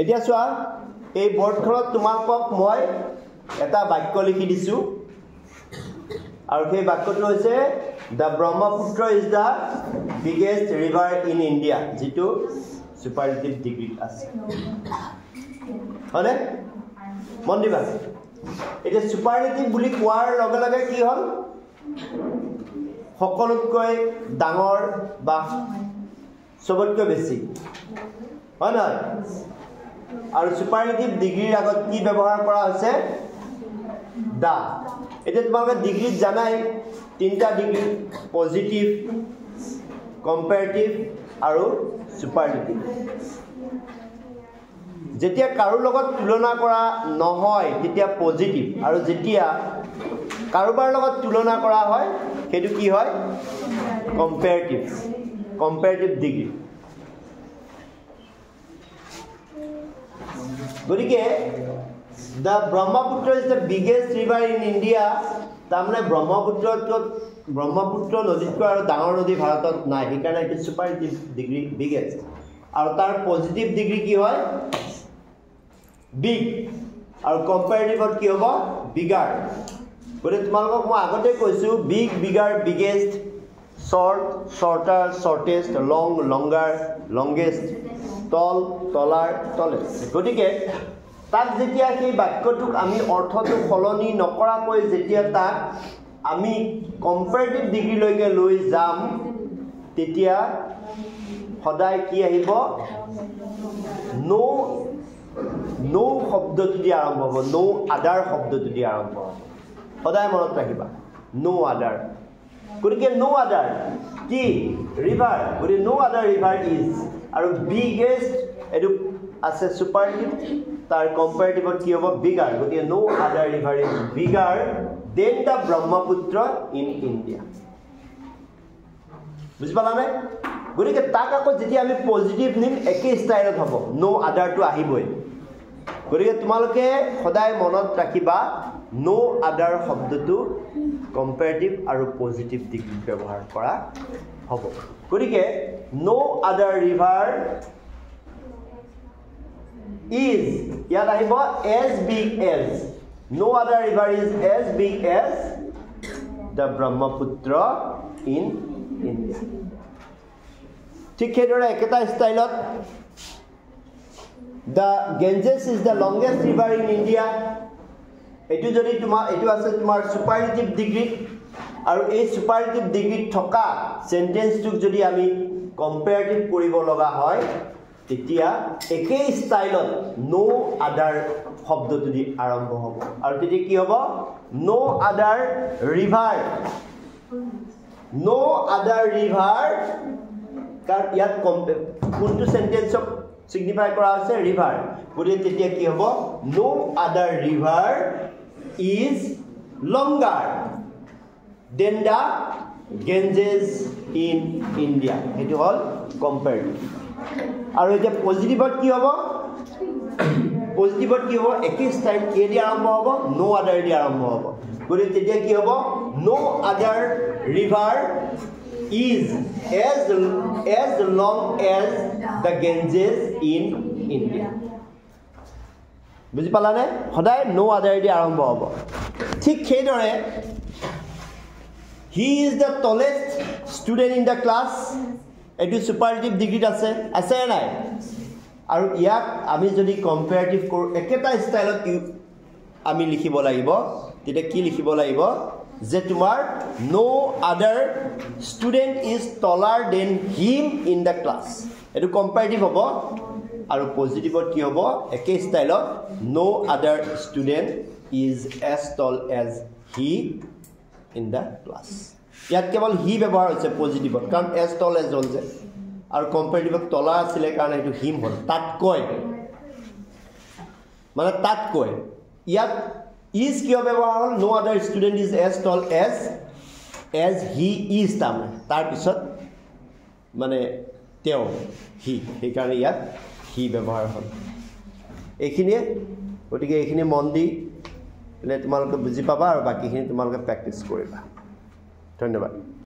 এতিয়া চোৱা এই বৰ্ডখনত তোমালোকক মই এটা বাক্য লিখি দিছো আৰু সেই বাক্যটো হৈছে the Brahmaputra is the biggest river in India যেটো superlative degree আছে হয়নে মন দিবা এটা superlative বুলি কোৱাৰ লগে লগে কি হ'ল সকলোতকৈ ডাঙৰ বা সবতকৈ বেছি হয় না আৰু superlative degree আগত কি ব্যৱহাৰ কৰা হৈছে দা এটা তোমালোকে ডিগ্ৰী জানাই তিনটা ডিগ্ৰী পজিটিভ কম্পাৰেটিভ আৰু সুপাৰলেটিভ যেতিয়া কাৰো লগত তুলনা কৰা নহয় তেতিয়া পজিটিভ আৰু যেতিয়া কাৰোবাৰ লগত তুলনা কৰা হয় সেইটো কি হয় কম্পাৰেটিভ ডিগ্ৰী গতিকে the Brahmaputra is the biggest river in India তামনে ব্ৰহ্মপুত্ৰ নদীতকৈ আৰু ডাঙৰ নদী ভাৰতত নাই সেইকাৰণে এটা সুপাৰলেটিভ ডিগ্ৰী বিগেষ্ট আৰু তাৰ পজিটিভ ডিগ্ৰী কি হয় বিগ আৰু কম্পাৰেটিভত কি হ'ব বিগাৰ গতিকে তোমালোকক মই আগতে কৈছো বিগ বিগাৰ বিগেষ্ট শৰ্ট শৰ্টাৰ শৰ্টেষ্ট লং লংগাৰ লংগেষ্ট টল টলাৰ টলেষ্ট গতিকে তাক যেতিয়া সেই বাক্যটোক আমি অৰ্থটো সলনি নকৰাকৈ যেতিয়া তাক আমি কম্পাৰেটিভ ডিগ্ৰী লৈকে লৈ যাম তেতিয়া সদায় কি আহিব নো শব্দটো দি আৰম্ভ হ'ব নো আদাৰ শব্দটো দি আৰম্ভ হ'ব সদায় মনত ৰাখিবা নো আদাৰ গতিকে নো আদাৰ কি ৰিভাৰ গতিকে নো আদাৰ ৰিভাৰ ইজ আৰু বিগেষ্ট এটো আছে সুপাৰলেটিভ তার কম্পারেটিভত কি হ'ব বিগার গতিকে no other river is bigger than the Brahmaputra in India বুঝি পালানে গতিকে তাক আকৌ যেতিয়া আমি পজিটিভ নিম একে স্টাইলত হ'ব নো আদাৰটো আহিবই গতিকে তোমালোকে সদায় মনত ৰাখিবা নো আদাৰ শব্দটো কম্পাৰেটিভ আৰু পজিটিভ ডিগ্ৰী ব্যৱহাৰ কৰা হ'ব গতিকে নো other river is yet ahibo as big as no other river is as big as the Brahmaputra in India ঠিক হেদৰে একটা স্টাইলত the Ganges is the longest river in India এটু যদি তোমার এটু আছে তোমার সুপারলেটিভ ডিগ্রি আৰু এই সুপাৰলেটিভ ডিগ্ৰি থকা সেন্টেন্সটুক যদি আমি কম্পাৰেটিভ কৰিব লগা হয় তেতিয়া একে স্টাইলত নো আদাৰ শব্দটো দি আৰম্ভ হ'ব আৰু তেতিয়া কি হ'ব নো আদাৰ ৰিভাৰ কাৰণ ইয়াত কোনটো সেন্টেন্সক সিগনিফাই কৰা হৈছে ৰিভাৰ গতিকে তেতিয়া কি হ'ব no other river is longer than the Ganges in India এটো হল কম্পাৰেটিভ আৰু এটা পজিটিভত কি হ'ব একে স্টাইল কি দি আৰম্ভ হ'ব নো আদাৰ দি আৰম্ভ হ'ব গতিকে তেতিয়া কি হ'ব no other river is as long as the Ganges in India বুজি পালানে সদায় নো আদাৰ দি আৰম্ভ হ'ব ঠিক সেইদৰে he is the tallest student in the class এটো সুপাৰলেটিভ ডিগ্ৰীত আছে নাই আৰু ইয়াক আমি যদি কম্পাৰেটিভ কৰো একেটা স্টাইলত আমি লিখিব লাগিব তেতিয়া কি লিখিব লাগিব যে তোমাৰ no other student is taller than him in the class এটো কম্পাৰেটিভ হ'ব আৰু পজিটিভত কি হ'ব একে স্টাইলত no other student is as tall as he in the class ইয়াত কেৱল হি ব্যৱহাৰ হৈছে পজিটিভত কাৰণ as tall as হ'ল যে আৰু কম্পাৰেটিভত তলা আছিল কাৰণ এটো হিম হ'ল তাতকৈ ইয়াত is কিয় ব্যৱহাৰ হ'ল no other student is as tall as he is তাৰ পিছত মানে তেওঁ হি সেইকাৰণে ইয়াত হি ব্যৱহাৰ হ'ল এইখিনিয়ে গতিকে এইখিনি মন দি তোমালোকে বুজি পাবা আৰু বাকিখিনি তোমালোকে প্ৰেক্টিছ কৰিবা ধন্যবাদ